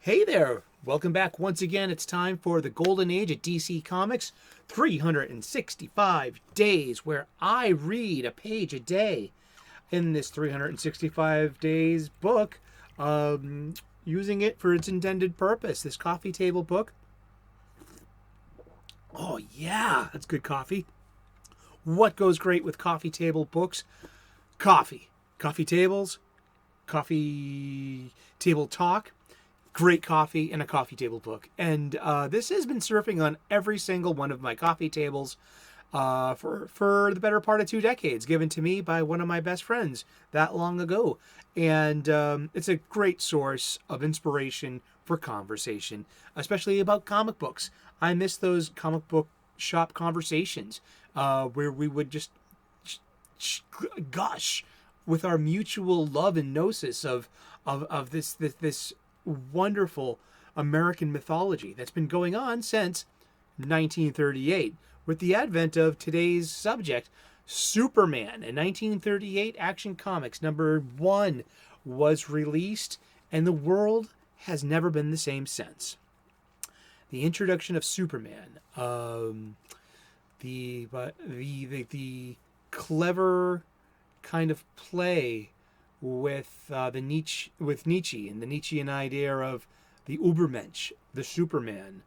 Hey there! Welcome back once again. It's time for the Golden Age at DC Comics. 365 days where I read a page a day in this 365 days book, using it for its intended purpose. This coffee table book. Oh, yeah, that's good coffee. What goes great with coffee table books? Coffee. Coffee tables, coffee table talk, great coffee, and a coffee table book. And this has been surfing on every single one of my coffee tables for the better part of 2 decades, given to me by one of my best friends that long ago. And it's a great source of inspiration for conversation, especially about comic books. I miss those comic book shop conversations where we would just gush with our mutual love and gnosis of this wonderful American mythology that's been going on since 1938, with the advent of today's subject, Superman. In 1938, Action Comics #1 was released, and the world has never been the same since. The introduction of Superman, the clever kind of play with Nietzsche and the Nietzschean idea of the Ubermensch, the Superman,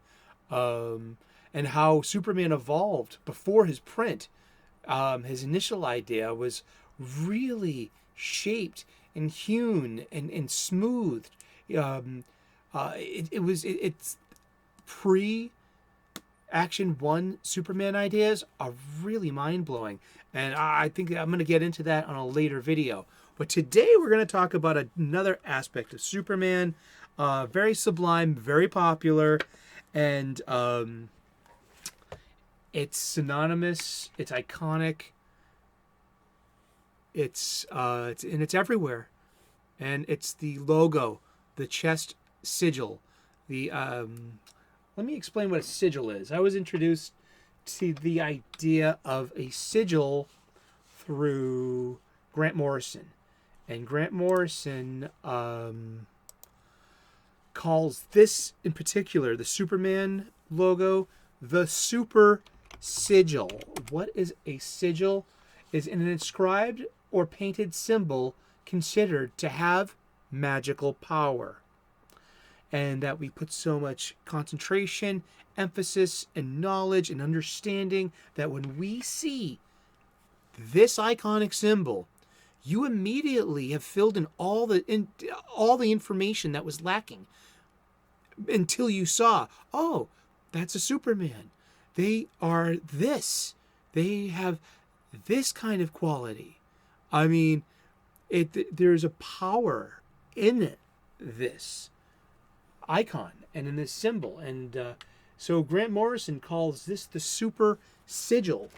and how Superman evolved before his print. His initial idea was really shaped and hewn and smoothed. It's pre Action 1 Superman ideas are really mind-blowing, and I think I'm going to get into that on a later video. But today we're going to talk about another aspect of Superman, very sublime, very popular, and it's synonymous, it's iconic, it's everywhere, and it's the logo, the chest sigil, the let me explain what a sigil is. I was introduced to the idea of a sigil through Grant Morrison. And Grant Morrison calls this in particular, the Superman logo, the Super Sigil. What is a sigil? Is an inscribed or painted symbol considered to have magical power. And that we put so much concentration, emphasis, and knowledge and understanding that when we see this iconic symbol, you immediately have filled in all the information that was lacking until you saw, oh, that's a Superman. They are this. They have this kind of quality. I mean, there's a power in this icon and in this symbol. And so Grant Morrison calls this the Super Sigil.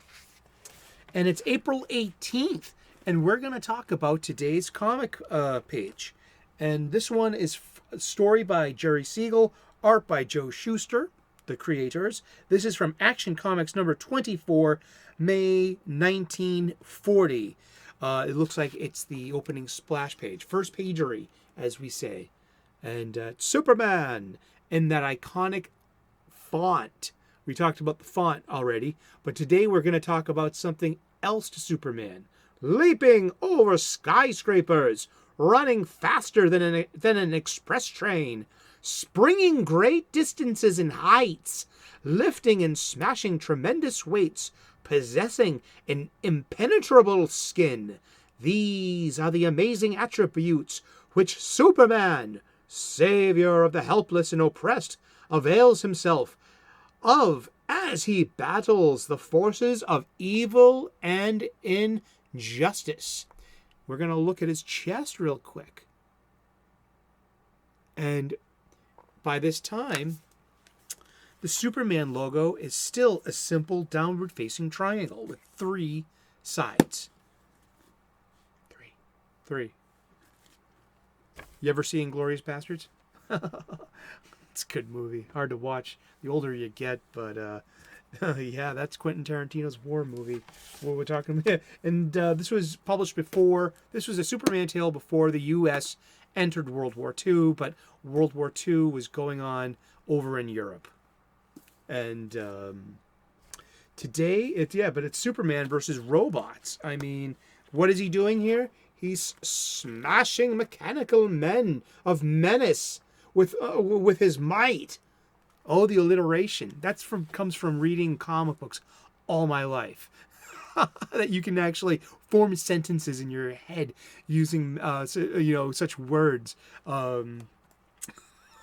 And it's April 18th. And we're going to talk about today's comic page. And this one is a story by Jerry Siegel, art by Joe Shuster, the creators. This is from Action Comics #24, May 1940. It looks like it's the opening splash page, first pagery, as we say. And Superman in that iconic font. We talked about the font already, but today we're going to talk about something else to Superman. Leaping over skyscrapers, running faster than an express train, springing great distances and heights, lifting and smashing tremendous weights, possessing an impenetrable skin. These are the amazing attributes which Superman, savior of the helpless and oppressed, avails himself of as he battles the forces of evil and injustice. We're going to look at his chest real quick. And by this time, the Superman logo is still a simple downward-facing triangle with 3 sides. Three. You ever seen Inglourious Bastards? It's a good movie. Hard to watch the older you get, but yeah, that's Quentin Tarantino's war movie. What we're talking about. And this was published before. This was a Superman tale before the U.S. entered World War II, but World War II was going on over in Europe. And today, it's Superman versus robots. I mean, what is he doing here? He's smashing mechanical men of menace with his might. Oh, the alliteration. Comes from reading comic books all my life. That you can actually form sentences in your head using such words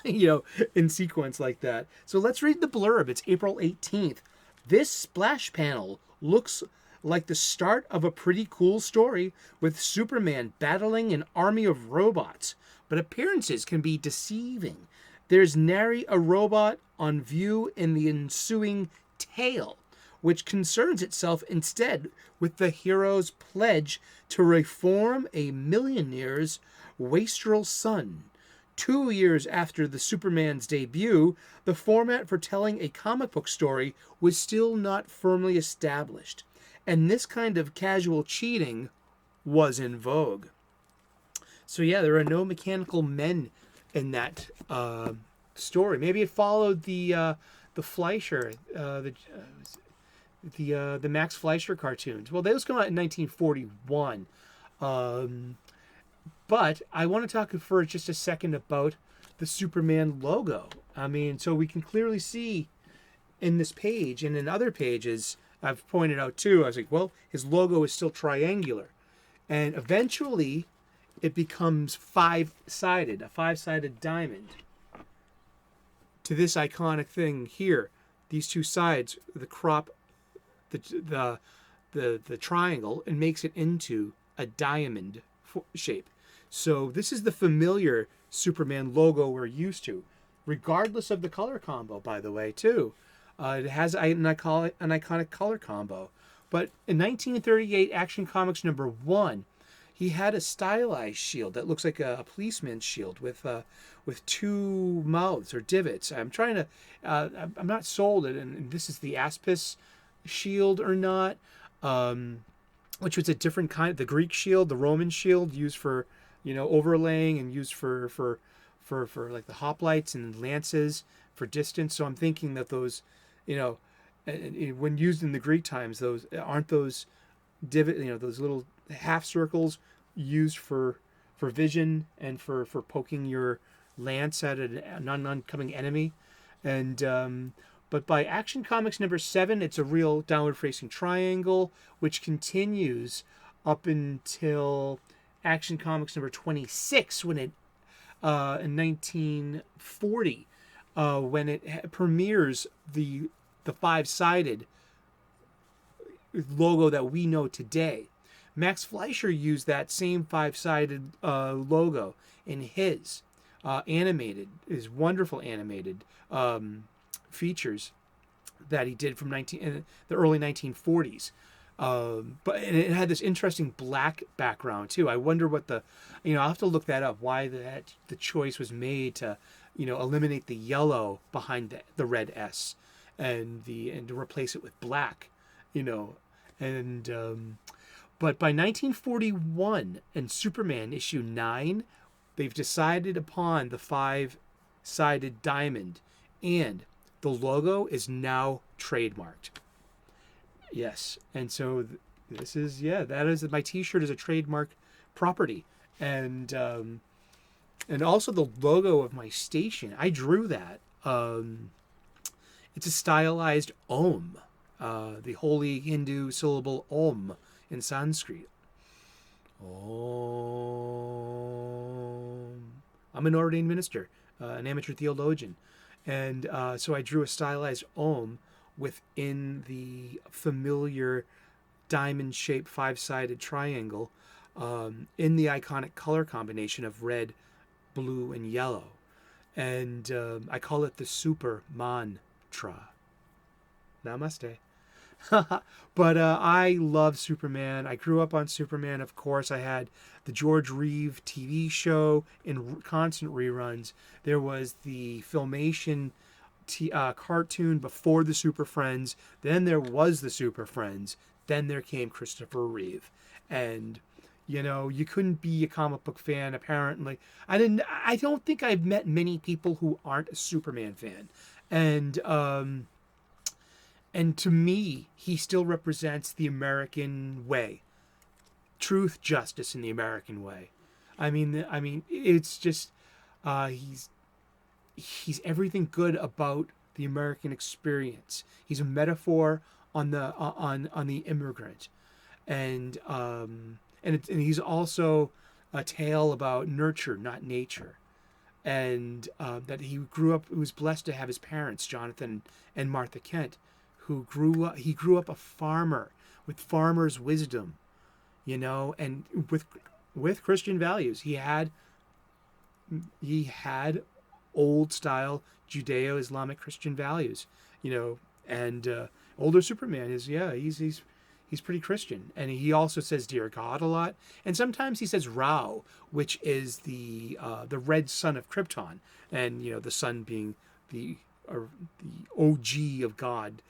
in sequence like that. So let's read the blurb. It's April 18th. This splash panel looks like the start of a pretty cool story with Superman battling an army of robots, but appearances can be deceiving. There's nary a robot on view in the ensuing tale, which concerns itself instead with the hero's pledge to reform a millionaire's wastrel son. 2 years after the Superman's debut, the format for telling a comic book story was still not firmly established, and this kind of casual cheating was in vogue. So yeah, there are no mechanical men in that story. Maybe it followed the Fleischer, the Max Fleischer cartoons. Well, those come out in 1941. But I want to talk for just a second about the Superman logo. I mean, so we can clearly see in this page and in other pages, I've pointed out too, I was like, well, his logo is still triangular. And eventually it becomes five-sided, a five-sided diamond. To this iconic thing here, these two sides, the triangle, and makes it into a diamond shape. So this is the familiar Superman logo we're used to, regardless of the color combo, by the way, too. It has an iconic color combo. But in 1938, Action Comics #1, he had a stylized shield that looks like a policeman's shield with two mouths or divots. I'm not sold it, and this is the Aspis shield or not, which was a different kind. The Greek shield, the Roman shield, used for overlaying and used for like the hoplites and lances for distance. So I'm thinking that those, when used in the Greek times, those divot, those little half circles used for vision and for poking your lance at an oncoming enemy. And but by Action Comics #7, it's a real downward facing triangle, which continues up until Action Comics #26, when it in 1940, when it premieres the five-sided logo that we know today. Max Fleischer used that same five-sided logo in his wonderful animated features that he did in the early 1940s. But it had this interesting black background too. I wonder what I'll have to look that up, why the choice was made to eliminate the yellow behind the red S and to replace it with black, but by 1941 in Superman issue 9, they've decided upon the five-sided diamond, and the logo is now trademarked. Yes, and so this is my T-shirt is a trademark property, and also the logo of my station. I drew that. It's a stylized Om, the holy Hindu syllable Om in Sanskrit. Om. I'm an ordained minister, an amateur theologian, and so I drew a stylized Om within the familiar diamond-shaped five-sided triangle in the iconic color combination of red, blue, and yellow. And I call it the Super Mantra. Namaste. But I love Superman. I grew up on Superman, of course. I had the George Reeve TV show in constant reruns. There was the Filmation cartoon before the Super Friends. Then there was the Super Friends. Then there came Christopher Reeve. And You know, you couldn't be a comic book fan apparently. I don't think I've met many people who aren't a Superman fan. And to me, he still represents the American way. Truth, justice in the American way. I mean, it's just he's everything good about the American experience. He's a metaphor on the immigrant, and he's also a tale about nurture, not nature, and that he grew up. He was blessed to have his parents, Jonathan and Martha Kent, who grew up. He grew up a farmer with farmer's wisdom, you know, and with Christian values. He had old style Judeo-Islamic Christian values, you know, and older Superman is he's pretty Christian, and he also says "Dear God" a lot, and sometimes he says "Rao," which is the red sun of Krypton, and you know the sun being the OG of God,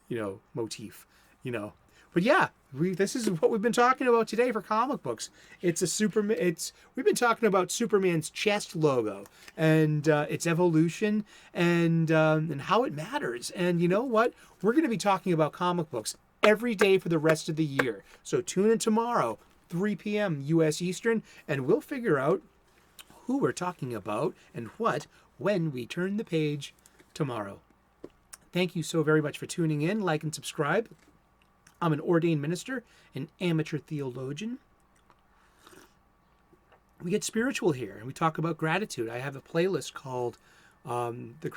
you know, motif, you know. But yeah, this is what we've been talking about today for comic books. We've been talking about Superman's chest logo and its evolution and how it matters. And you know what? We're going to be talking about comic books every day for the rest of the year. So tune in tomorrow, 3 p.m. U.S. Eastern, and we'll figure out who we're talking about and what when we turn the page tomorrow. Thank you so very much for tuning in. Like and subscribe. I'm an ordained minister, an amateur theologian. We get spiritual here, and we talk about gratitude. I have a playlist called the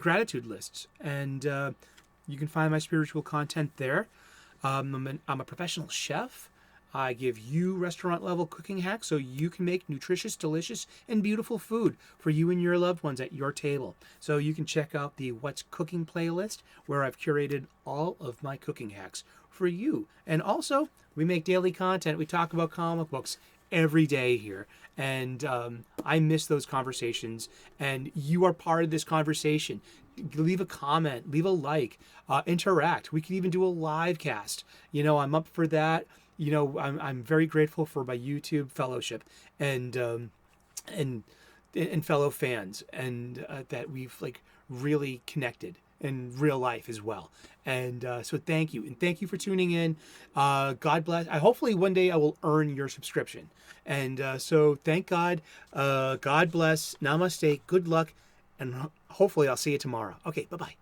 Gratitude Lists, and you can find my spiritual content there. I'm a professional chef. I give you restaurant-level cooking hacks so you can make nutritious, delicious, and beautiful food for you and your loved ones at your table. So you can check out the What's Cooking playlist, where I've curated all of my cooking hacks for you. And also, we make daily content. We talk about comic books every day here. And I miss those conversations. And you are part of this conversation. Leave a comment, leave a like, interact. We can even do a live cast. You know, I'm up for that. You know, I'm very grateful for my YouTube fellowship and fellow fans, and that we've like really connected in real life as well. And so thank you, and thank you for tuning in. God bless. Hopefully one day I will earn your subscription. And so thank God. God bless. Namaste. Good luck, and hopefully I'll see you tomorrow. Okay, bye bye.